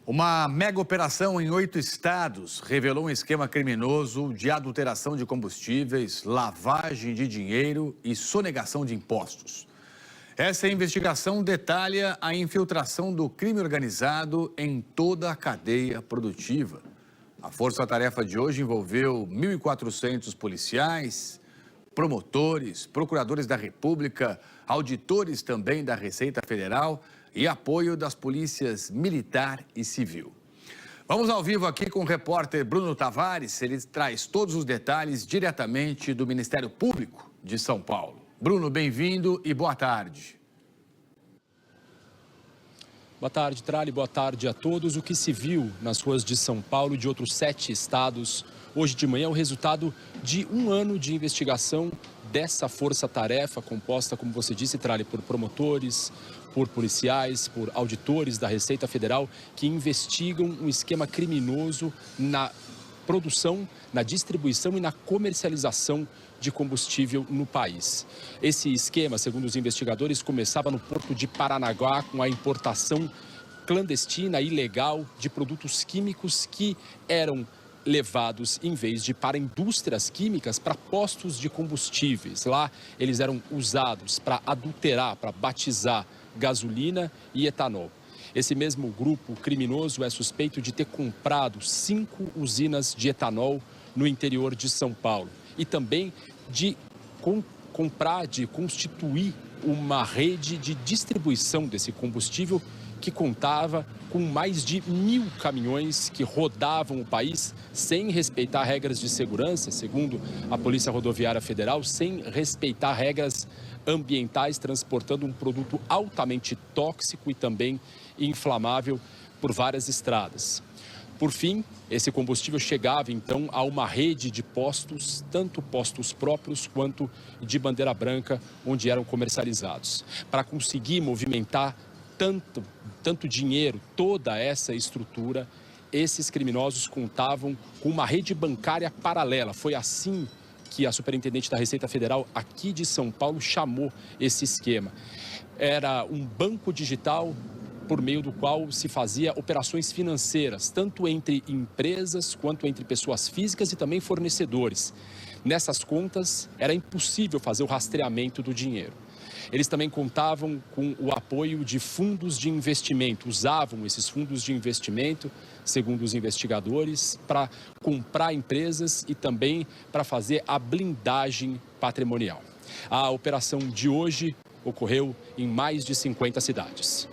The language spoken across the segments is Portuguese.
Uma mega operação em 8 estados revelou um esquema criminoso de adulteração de combustíveis, lavagem de dinheiro e sonegação de impostos. Essa investigação detalha a infiltração do crime organizado em toda a cadeia produtiva. A força-tarefa de hoje envolveu 1.400 policiais, promotores, procuradores da República, auditores também da Receita Federal e apoio das polícias militar e civil. Vamos ao vivo aqui com o repórter Bruno Tavares. Ele traz todos os detalhes diretamente do Ministério Público de São Paulo. Bruno, bem-vindo e boa tarde. Boa tarde, Trali. Boa tarde a todos. O que se viu nas ruas de São Paulo e de outros 7 estados hoje de manhã é o resultado de um ano de investigação dessa força-tarefa composta, como você disse, Trali, por promotores, por policiais, por auditores da Receita Federal que investigam um esquema criminoso na produção, na distribuição e na comercialização de combustível no país. Esse esquema, segundo os investigadores, começava no porto de Paranaguá com a importação clandestina, ilegal, de produtos químicos que eram levados, em vez de para indústrias químicas, para postos de combustíveis. Lá eles eram usados para adulterar, para batizar gasolina e etanol. Esse mesmo grupo criminoso é suspeito de ter comprado 5 usinas de etanol no interior de São Paulo e também de constituir uma rede de distribuição desse combustível que contava com mais de 1.000 caminhões que rodavam o país sem respeitar regras de segurança, segundo a Polícia Rodoviária Federal, sem respeitar regras ambientais, transportando um produto altamente tóxico e também inflamável por várias estradas. Por fim, esse combustível chegava então a uma rede de postos, tanto postos próprios quanto de bandeira branca, onde eram comercializados. Para conseguir movimentar tanto dinheiro, toda essa estrutura, esses criminosos contavam com uma rede bancária paralela. Foi assim que a superintendente da Receita Federal aqui de São Paulo chamou esse esquema. Era um banco digital por meio do qual se fazia operações financeiras, tanto entre empresas quanto entre pessoas físicas e também fornecedores. Nessas contas, era impossível fazer o rastreamento do dinheiro. Eles também contavam com o apoio de fundos de investimento, usavam esses fundos de investimento, segundo os investigadores, para comprar empresas e também para fazer a blindagem patrimonial. A operação de hoje ocorreu em mais de 50 cidades.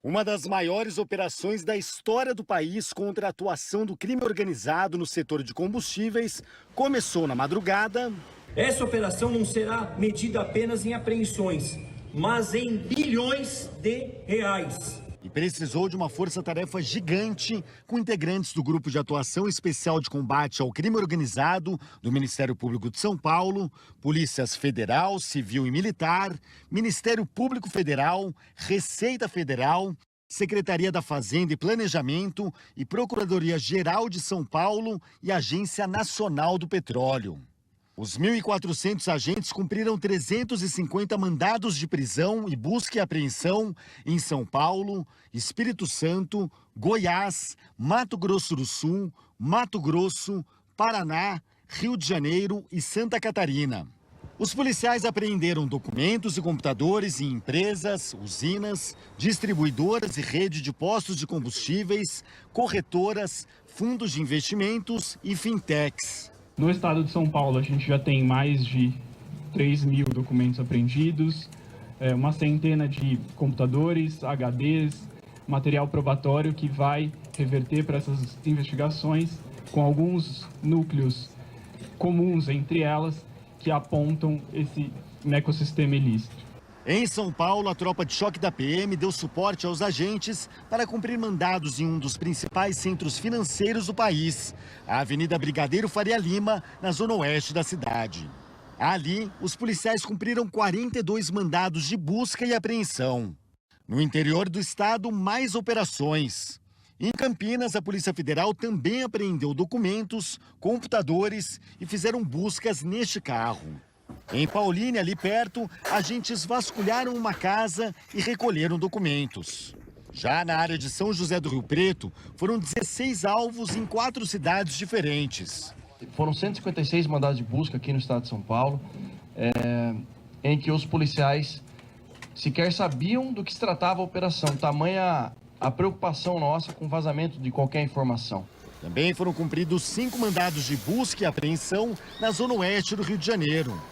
Uma das maiores operações da história do país contra a atuação do crime organizado no setor de combustíveis começou na madrugada. Essa operação não será medida apenas em apreensões, mas em bilhões de reais. E precisou de uma força-tarefa gigante com integrantes do Grupo de Atuação Especial de Combate ao Crime Organizado do Ministério Público de São Paulo, Polícias Federal, Civil e Militar, Ministério Público Federal, Receita Federal, Secretaria da Fazenda e Planejamento e Procuradoria-Geral de São Paulo e Agência Nacional do Petróleo. Os 1.400 agentes cumpriram 350 mandados de prisão e busca e apreensão em São Paulo, Espírito Santo, Goiás, Mato Grosso do Sul, Mato Grosso, Paraná, Rio de Janeiro e Santa Catarina. Os policiais apreenderam documentos e computadores em empresas, usinas, distribuidoras e rede de postos de combustíveis, corretoras, fundos de investimentos e fintechs. No estado de São Paulo, a gente já tem mais de 3.000 documentos apreendidos, uma centena de computadores, HDs, material probatório que vai reverter para essas investigações, com alguns núcleos comuns entre elas que apontam esse ecossistema ilícito. Em São Paulo, a tropa de choque da PM deu suporte aos agentes para cumprir mandados em um dos principais centros financeiros do país, a Avenida Brigadeiro Faria Lima, na zona oeste da cidade. Ali, os policiais cumpriram 42 mandados de busca e apreensão. No interior do estado, mais operações. Em Campinas, a Polícia Federal também apreendeu documentos, computadores e fizeram buscas neste carro. Em Paulínia, ali perto, agentes vasculharam uma casa e recolheram documentos. Já na área de São José do Rio Preto, foram 16 alvos em 4 cidades diferentes. Foram 156 mandados de busca aqui no estado de São Paulo, em que os policiais sequer sabiam do que se tratava a operação, tamanha a preocupação nossa com o vazamento de qualquer informação. Também foram cumpridos 5 mandados de busca e apreensão na zona oeste do Rio de Janeiro.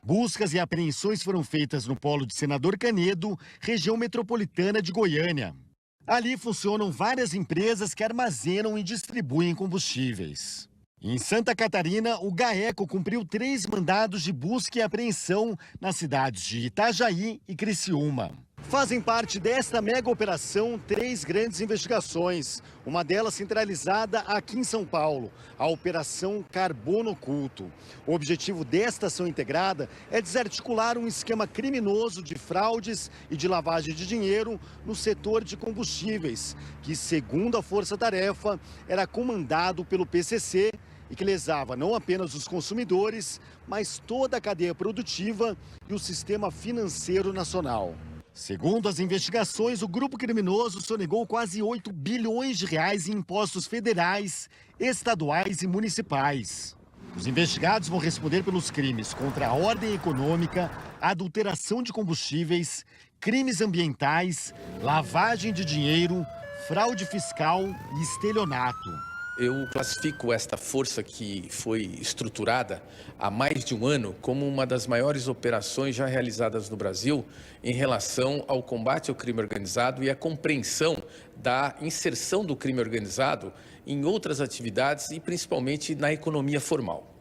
Buscas e apreensões foram feitas no polo de Senador Canedo, região metropolitana de Goiânia. Ali funcionam várias empresas que armazenam e distribuem combustíveis. Em Santa Catarina, o GAECO cumpriu 3 mandados de busca e apreensão nas cidades de Itajaí e Criciúma. Fazem parte desta mega operação 3 grandes investigações, uma delas centralizada aqui em São Paulo, a Operação Carbono Oculto. O objetivo desta ação integrada é desarticular um esquema criminoso de fraudes e de lavagem de dinheiro no setor de combustíveis, que, segundo a Força Tarefa, era comandado pelo PCC e que lesava não apenas os consumidores, mas toda a cadeia produtiva e o sistema financeiro nacional. Segundo as investigações, o grupo criminoso sonegou quase 8 bilhões de reais em impostos federais, estaduais e municipais. Os investigados vão responder pelos crimes contra a ordem econômica, adulteração de combustíveis, crimes ambientais, lavagem de dinheiro, fraude fiscal e estelionato. Eu classifico esta força que foi estruturada há mais de um ano como uma das maiores operações já realizadas no Brasil em relação ao combate ao crime organizado e à compreensão da inserção do crime organizado em outras atividades e principalmente na economia formal.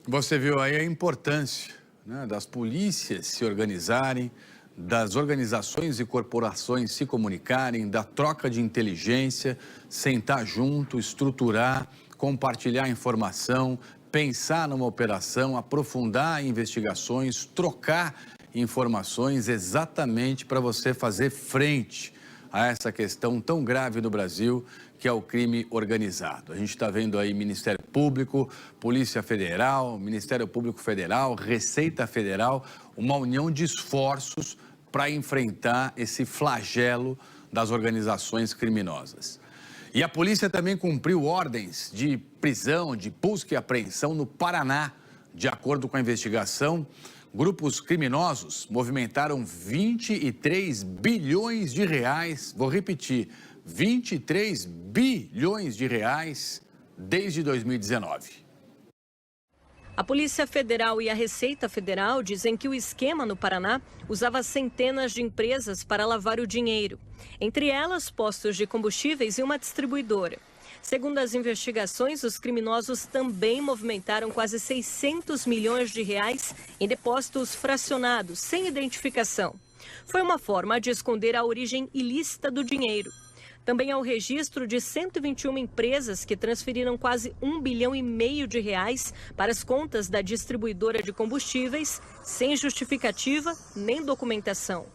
Você viu aí a importância, né, das polícias se organizarem, das organizações e corporações se comunicarem, da troca de inteligência, sentar junto, estruturar, compartilhar informação, pensar numa operação, aprofundar investigações, trocar informações exatamente para você fazer frente a essa questão tão grave no Brasil, que é o crime organizado. A gente está vendo aí Ministério Público, Polícia Federal, Ministério Público Federal, Receita Federal, uma união de esforços para enfrentar esse flagelo das organizações criminosas. E a polícia também cumpriu ordens de prisão, de busca e apreensão no Paraná. De acordo com a investigação, grupos criminosos movimentaram 23 bilhões de reais, vou repetir, 23 bilhões de reais desde 2019. A Polícia Federal e a Receita Federal dizem que o esquema no Paraná usava centenas de empresas para lavar o dinheiro, entre elas postos de combustíveis e uma distribuidora. Segundo as investigações, os criminosos também movimentaram quase 600 milhões de reais em depósitos fracionados, sem identificação. Foi uma forma de esconder a origem ilícita do dinheiro. Também há o registro de 121 empresas que transferiram quase 1,5 bilhão de reais para as contas da distribuidora de combustíveis, sem justificativa nem documentação.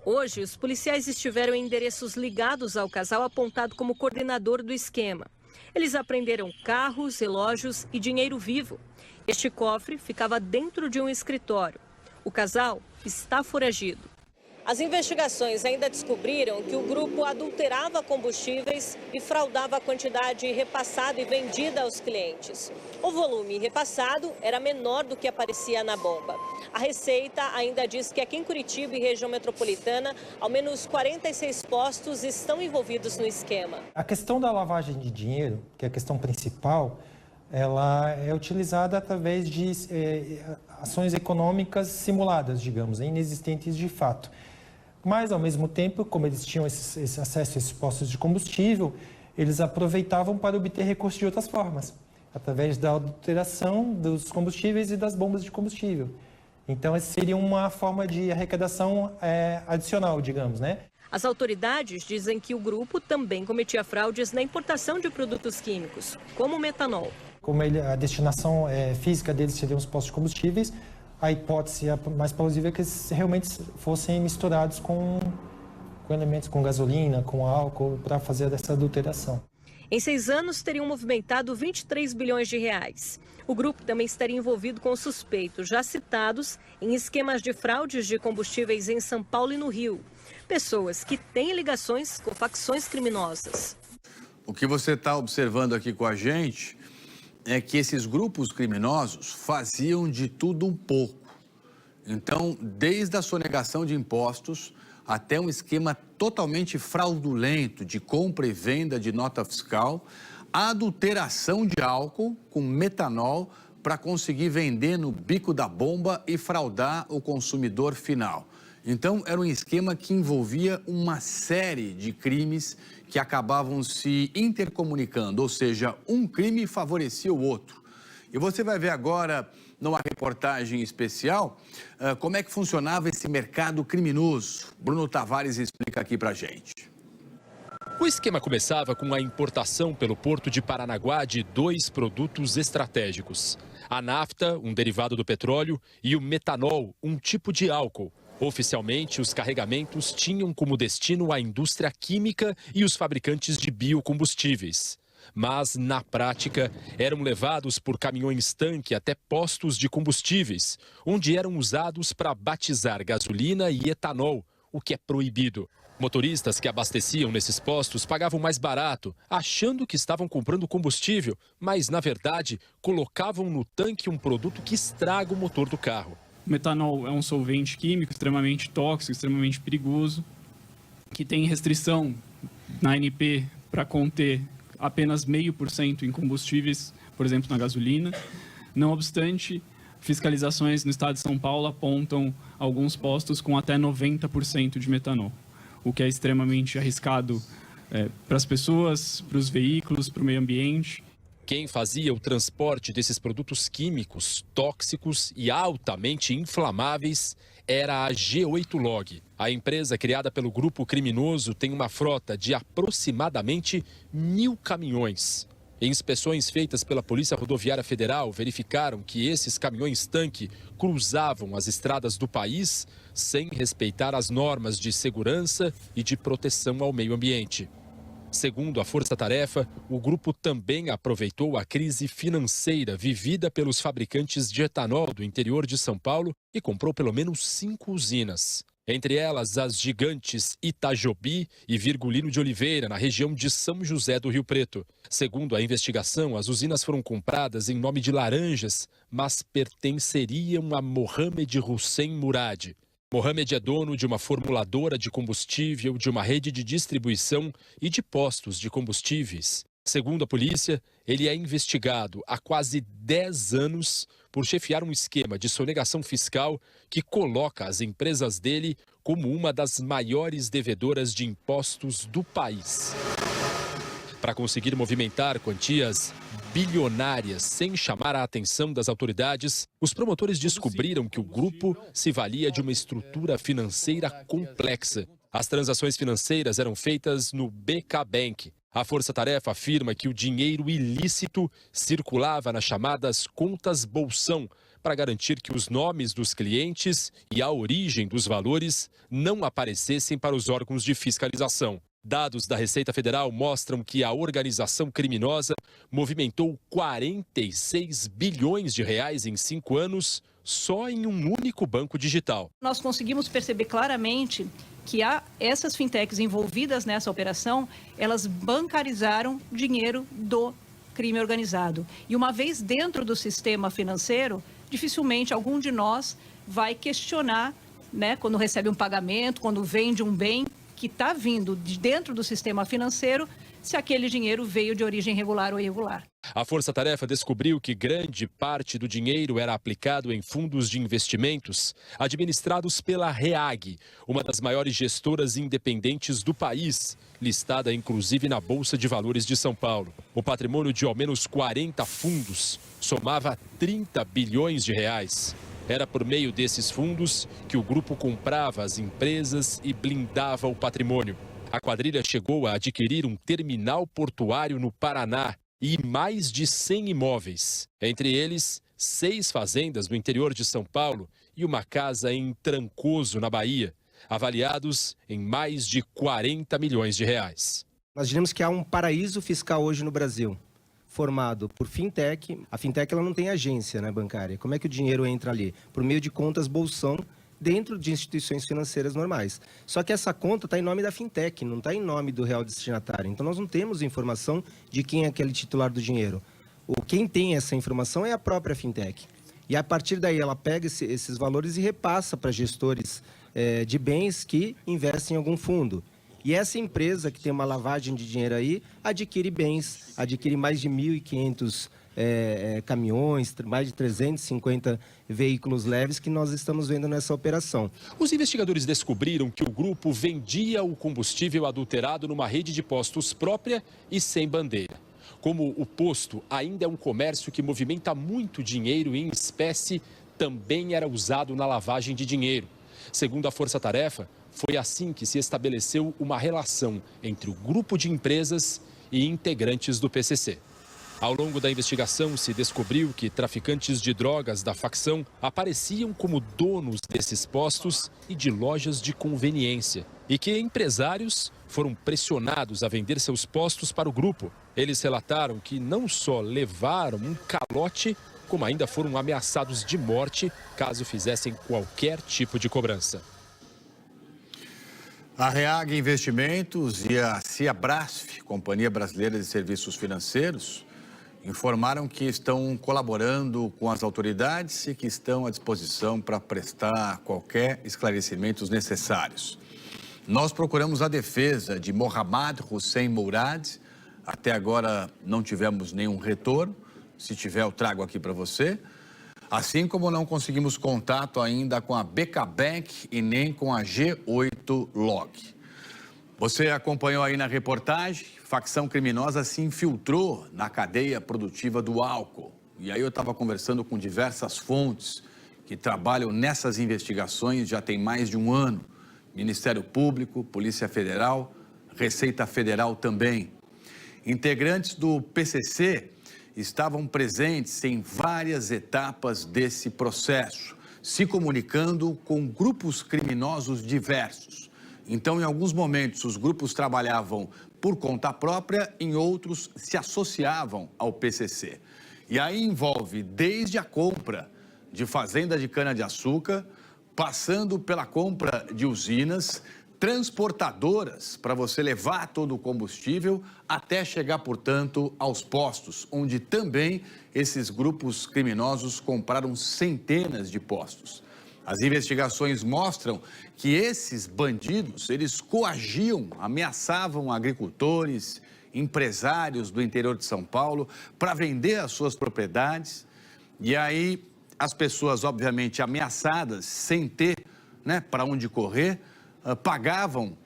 Hoje, os policiais estiveram em endereços ligados ao casal apontado como coordenador do esquema. Eles apreenderam carros, relógios e dinheiro vivo. Este cofre ficava dentro de um escritório. O casal está foragido. As investigações ainda descobriram que o grupo adulterava combustíveis e fraudava a quantidade repassada e vendida aos clientes. O volume repassado era menor do que aparecia na bomba. A Receita ainda diz que aqui em Curitiba e região metropolitana, ao menos 46 postos estão envolvidos no esquema. A questão da lavagem de dinheiro, que é a questão principal, ela é utilizada através de ações econômicas simuladas, digamos, inexistentes de fato. Mas, ao mesmo tempo, como eles tinham esse acesso a esses postos de combustível, eles aproveitavam para obter recursos de outras formas, através da adulteração dos combustíveis e das bombas de combustível. Então, essa seria uma forma de arrecadação adicional, digamos, né? As autoridades dizem que o grupo também cometia fraudes na importação de produtos químicos, como o metanol. Como a destinação física deles seriam os postos de combustíveis, a hipótese mais plausível é que eles realmente fossem misturados com elementos, com gasolina, com álcool, para fazer essa adulteração. Em 6 anos, teriam movimentado 23 bilhões de reais. O grupo também estaria envolvido com suspeitos já citados em esquemas de fraudes de combustíveis em São Paulo e no Rio. pessoas que têm ligações com facções criminosas. O que você está observando aqui com a gente é que esses grupos criminosos faziam de tudo um pouco. Então, desde a sonegação de impostos até um esquema totalmente fraudulento de compra e venda de nota fiscal, a adulteração de álcool com metanol para conseguir vender no bico da bomba e fraudar o consumidor final. Então, era um esquema que envolvia uma série de crimes que acabavam se intercomunicando, ou seja, um crime favorecia o outro. E você vai ver agora, numa reportagem especial, como é que funcionava esse mercado criminoso. Bruno Tavares explica aqui pra gente. O esquema começava com a importação pelo porto de Paranaguá de 2 produtos estratégicos: a nafta, um derivado do petróleo, e o metanol, um tipo de álcool. Oficialmente, os carregamentos tinham como destino a indústria química e os fabricantes de biocombustíveis. Mas, na prática, eram levados por caminhões-tanque até postos de combustíveis, onde eram usados para batizar gasolina e etanol, o que é proibido. Motoristas que abasteciam nesses postos pagavam mais barato, achando que estavam comprando combustível, mas, na verdade, colocavam no tanque um produto que estraga o motor do carro. O metanol é um solvente químico extremamente tóxico, extremamente perigoso, que tem restrição na ANP para conter apenas 0,5% em combustíveis, por exemplo, na gasolina. Não obstante, fiscalizações no estado de São Paulo apontam alguns postos com até 90% de metanol, o que é extremamente arriscado para as pessoas, para os veículos, para o meio ambiente. Quem fazia o transporte desses produtos químicos, tóxicos e altamente inflamáveis era a G8 Log. A empresa criada pelo grupo criminoso tem uma frota de aproximadamente 1.000 caminhões. Inspeções feitas pela Polícia Rodoviária Federal verificaram que esses caminhões-tanque cruzavam as estradas do país sem respeitar as normas de segurança e de proteção ao meio ambiente. Segundo a Força Tarefa, o grupo também aproveitou a crise financeira vivida pelos fabricantes de etanol do interior de São Paulo e comprou pelo menos 5 usinas. Entre elas, as gigantes Itajobi e Virgulino de Oliveira, na região de São José do Rio Preto. Segundo a investigação, as usinas foram compradas em nome de laranjas, mas pertenceriam a Mohamed Hussein Murad. Mohamed é dono de uma formuladora de combustível, de uma rede de distribuição e de postos de combustíveis. Segundo a polícia, ele é investigado há quase 10 anos por chefiar um esquema de sonegação fiscal que coloca as empresas dele como uma das maiores devedoras de impostos do país. Para conseguir movimentar quantias bilionárias sem chamar a atenção das autoridades, os promotores descobriram que o grupo se valia de uma estrutura financeira complexa. As transações financeiras eram feitas no BK Bank. A Força Tarefa afirma que o dinheiro ilícito circulava nas chamadas contas bolsão para garantir que os nomes dos clientes e a origem dos valores não aparecessem para os órgãos de fiscalização. Dados da Receita Federal mostram que a organização criminosa movimentou 46 bilhões de reais em 5 anos só em um único banco digital. Nós conseguimos perceber claramente que essas fintechs envolvidas nessa operação, elas bancarizaram dinheiro do crime organizado. E uma vez dentro do sistema financeiro, dificilmente algum de nós vai questionar, né, quando recebe um pagamento, quando vende um bem que está vindo de dentro do sistema financeiro, se aquele dinheiro veio de origem regular ou irregular. A Força Tarefa descobriu que grande parte do dinheiro era aplicado em fundos de investimentos administrados pela REAG, uma das maiores gestoras independentes do país, listada inclusive na Bolsa de Valores de São Paulo. O patrimônio de ao menos 40 fundos somava 30 bilhões de reais. Era por meio desses fundos que o grupo comprava as empresas e blindava o patrimônio. A quadrilha chegou a adquirir um terminal portuário no Paraná e mais de 100 imóveis. Entre eles, 6 fazendas no interior de São Paulo e uma casa em Trancoso, na Bahia, avaliados em mais de 40 milhões de reais. Nós diríamos que há um paraíso fiscal hoje no Brasil, formado por fintech. A fintech ela não tem agência, né, bancária. Como é que o dinheiro entra ali? Por meio de contas bolsão dentro de instituições financeiras normais. Só que essa conta está em nome da fintech, não está em nome do real destinatário. Então, nós não temos informação de quem é aquele titular do dinheiro. Quem tem essa informação é a própria fintech. E, a partir daí, ela pega esses valores e repassa para gestores de bens que investem em algum fundo. E essa empresa que tem uma lavagem de dinheiro aí, adquire bens, adquire mais de 1.500 caminhões, mais de 350 veículos leves que nós estamos vendo nessa operação. Os investigadores descobriram que o grupo vendia o combustível adulterado numa rede de postos própria e sem bandeira. Como o posto ainda é um comércio que movimenta muito dinheiro em espécie, também era usado na lavagem de dinheiro. Segundo a Força Tarefa, foi assim que se estabeleceu uma relação entre o grupo de empresas e integrantes do PCC. Ao longo da investigação, se descobriu que traficantes de drogas da facção apareciam como donos desses postos e de lojas de conveniência. E que empresários foram pressionados a vender seus postos para o grupo. Eles relataram que não só levaram um calote, como ainda foram ameaçados de morte caso fizessem qualquer tipo de cobrança. A Reag Investimentos e a Ciabrasf, Companhia Brasileira de Serviços Financeiros, informaram que estão colaborando com as autoridades e que estão à disposição para prestar qualquer esclarecimentos necessários. Nós procuramos a defesa de Mohammad Hussein Mourad. Até agora não tivemos nenhum retorno. Se tiver, eu trago aqui para você. Assim como não conseguimos contato ainda com a BK Bank e nem com a G8 Log. Você acompanhou aí na reportagem, facção criminosa se infiltrou na cadeia produtiva do álcool. E aí eu estava conversando com diversas fontes que trabalham nessas investigações já tem mais de um ano. Ministério Público, Polícia Federal, Receita Federal também. Integrantes do PCC estavam presentes em várias etapas desse processo, se comunicando com grupos criminosos diversos. Então, em alguns momentos, os grupos trabalhavam por conta própria, em outros se associavam ao PCC. E aí envolve desde a compra de fazenda de cana-de-açúcar, passando pela compra de usinas, transportadoras para você levar todo o combustível até chegar, portanto, aos postos, onde também esses grupos criminosos compraram centenas de postos. As investigações mostram que esses bandidos, eles coagiam, ameaçavam agricultores, empresários do interior de São Paulo para vender as suas propriedades. E aí as pessoas, obviamente, ameaçadas, sem ter para onde correr, pagavam,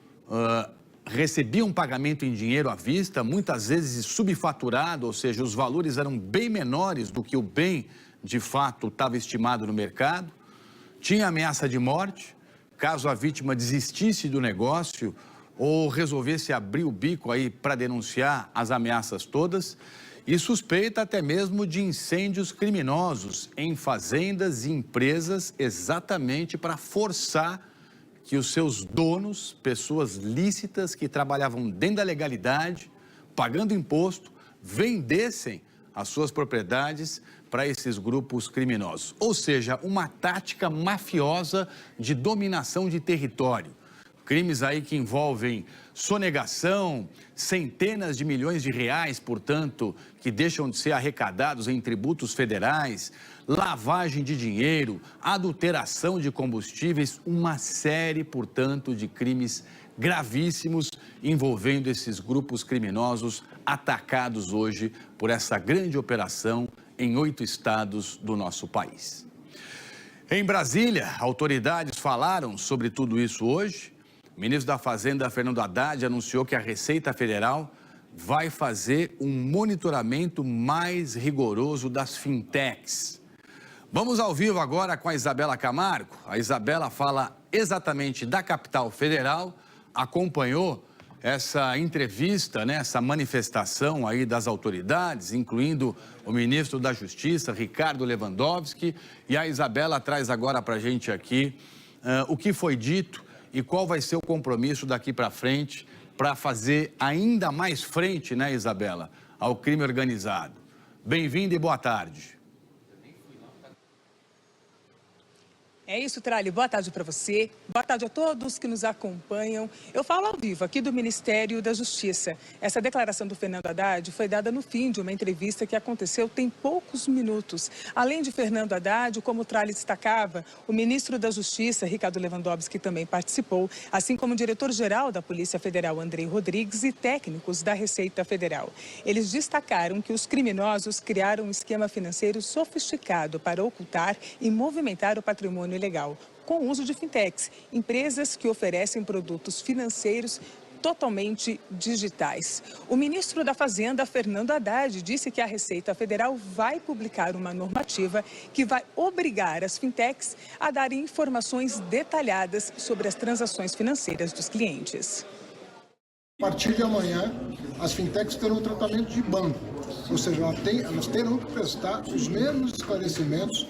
recebiam pagamento em dinheiro à vista, muitas vezes subfaturado, ou seja, os valores eram bem menores do que o bem, de fato, estava estimado no mercado. Tinha ameaça de morte, caso a vítima desistisse do negócio ou resolvesse abrir o bico aí para denunciar as ameaças todas. E suspeita até mesmo de incêndios criminosos em fazendas e empresas, exatamente para forçar que os seus donos, pessoas lícitas que trabalhavam dentro da legalidade, pagando imposto, vendessem as suas propriedades para esses grupos criminosos. Ou seja, uma tática mafiosa de dominação de território. Crimes aí que envolvem sonegação, centenas de milhões de reais, portanto, que deixam de ser arrecadados em tributos federais, lavagem de dinheiro, adulteração de combustíveis, uma série, portanto, de crimes gravíssimos envolvendo esses grupos criminosos atacados hoje por essa grande operação em 8 estados do nosso país. Em Brasília, autoridades falaram sobre tudo isso hoje. O ministro da Fazenda, Fernando Haddad, anunciou que a Receita Federal vai fazer um monitoramento mais rigoroso das fintechs. Vamos ao vivo agora com a Isabela Camargo. A Isabela fala exatamente da capital federal, acompanhou essa entrevista, essa manifestação aí das autoridades, incluindo o ministro da Justiça, Ricardo Lewandowski. E a Isabela traz agora para a gente aqui o que foi dito e qual vai ser o compromisso daqui para frente para fazer ainda mais frente, Isabela, ao crime organizado. Bem-vinda e boa tarde. É isso, Trali. Boa tarde para você. Boa tarde a todos que nos acompanham. Eu falo ao vivo aqui do Ministério da Justiça. Essa declaração do Fernando Haddad foi dada no fim de uma entrevista que aconteceu tem poucos minutos. Além de Fernando Haddad, como o Trali destacava, o ministro da Justiça, Ricardo Lewandowski, também participou, assim como o diretor-geral da Polícia Federal, Andrei Rodrigues, e técnicos da Receita Federal. Eles destacaram que os criminosos criaram um esquema financeiro sofisticado para ocultar e movimentar o patrimônio ilegal, com o uso de fintechs, empresas que oferecem produtos financeiros totalmente digitais. O ministro da Fazenda, Fernando Haddad, disse que a Receita Federal vai publicar uma normativa que vai obrigar as fintechs a darem informações detalhadas sobre as transações financeiras dos clientes. A partir de amanhã, as fintechs terão um tratamento de banco, ou seja, elas terão que prestar os mesmos esclarecimentos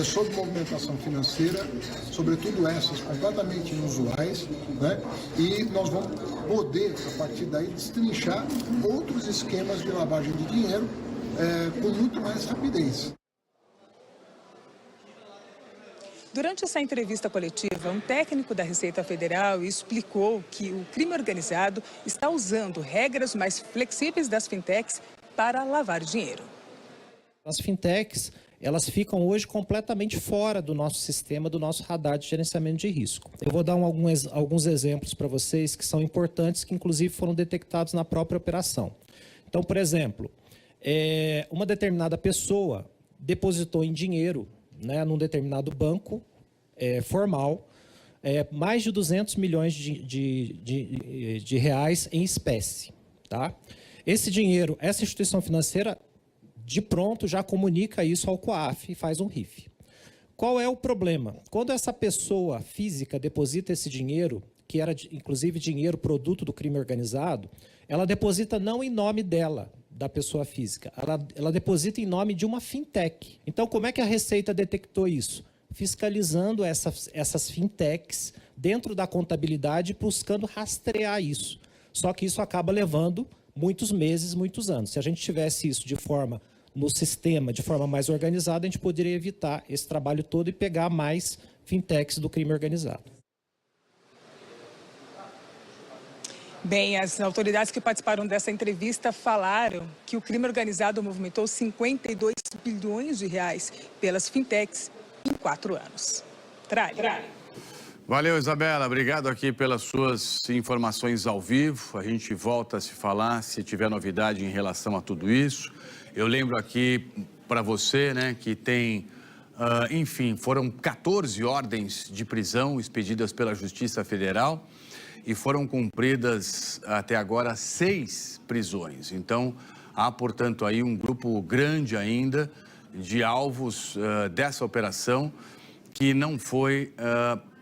sobre movimentação financeira, sobretudo essas completamente inusuais, né? E nós vamos poder, a partir daí, destrinchar outros esquemas de lavagem de dinheiro com muito mais rapidez. Durante essa entrevista coletiva, um técnico da Receita Federal explicou que o crime organizado está usando regras mais flexíveis das fintechs para lavar dinheiro. As fintechs, elas ficam hoje completamente fora do nosso sistema, do nosso radar de gerenciamento de risco. Eu vou dar alguns exemplos para vocês que são importantes, que inclusive foram detectados na própria operação. Então, por exemplo, uma determinada pessoa depositou em dinheiro, né, num determinado banco formal, mais de 200 milhões de reais em espécie. Tá? Esse dinheiro, essa instituição financeira, de pronto, já comunica isso ao COAF e faz um RIF. Qual é o problema? Quando essa pessoa física deposita esse dinheiro, que era inclusive dinheiro produto do crime organizado, ela deposita não em nome dela, da pessoa física, ela deposita em nome de uma fintech. Então, como é que a Receita detectou isso? Fiscalizando essas fintechs dentro da contabilidade, buscando rastrear isso. Só que isso acaba levando muitos meses, muitos anos. Se a gente tivesse isso no sistema, de forma mais organizada, a gente poderia evitar esse trabalho todo e pegar mais fintechs do crime organizado. Bem, as autoridades que participaram dessa entrevista falaram que o crime organizado movimentou 52 bilhões de reais pelas fintechs em 4 anos. Trali. Valeu, Isabela. Obrigado aqui pelas suas informações ao vivo. A gente volta a se falar se tiver novidade em relação a tudo isso. Eu lembro aqui para você, né, que tem, enfim, foram 14 ordens de prisão expedidas pela Justiça Federal e foram cumpridas até agora 6 prisões. Então, há, portanto, aí um grupo grande ainda de alvos dessa operação que não foi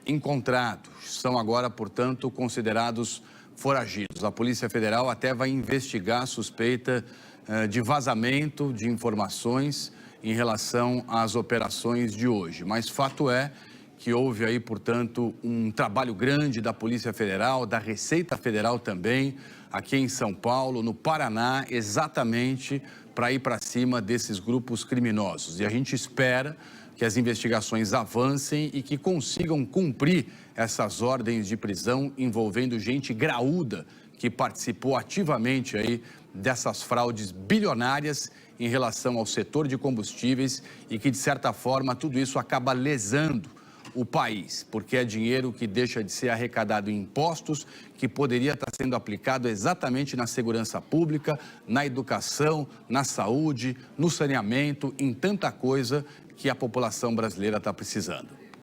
encontrado. São agora, portanto, considerados foragidos. A Polícia Federal até vai investigar a suspeita de vazamento de informações em relação às operações de hoje. Mas fato é que houve aí, portanto, um trabalho grande da Polícia Federal, da Receita Federal também, aqui em São Paulo, no Paraná, exatamente para ir para cima desses grupos criminosos. E a gente espera que as investigações avancem e que consigam cumprir essas ordens de prisão envolvendo gente graúda que participou ativamente aí dessas fraudes bilionárias em relação ao setor de combustíveis e que, de certa forma, tudo isso acaba lesando o país, porque é dinheiro que deixa de ser arrecadado em impostos, que poderia estar sendo aplicado exatamente na segurança pública, na educação, na saúde, no saneamento, em tanta coisa que a população brasileira está precisando.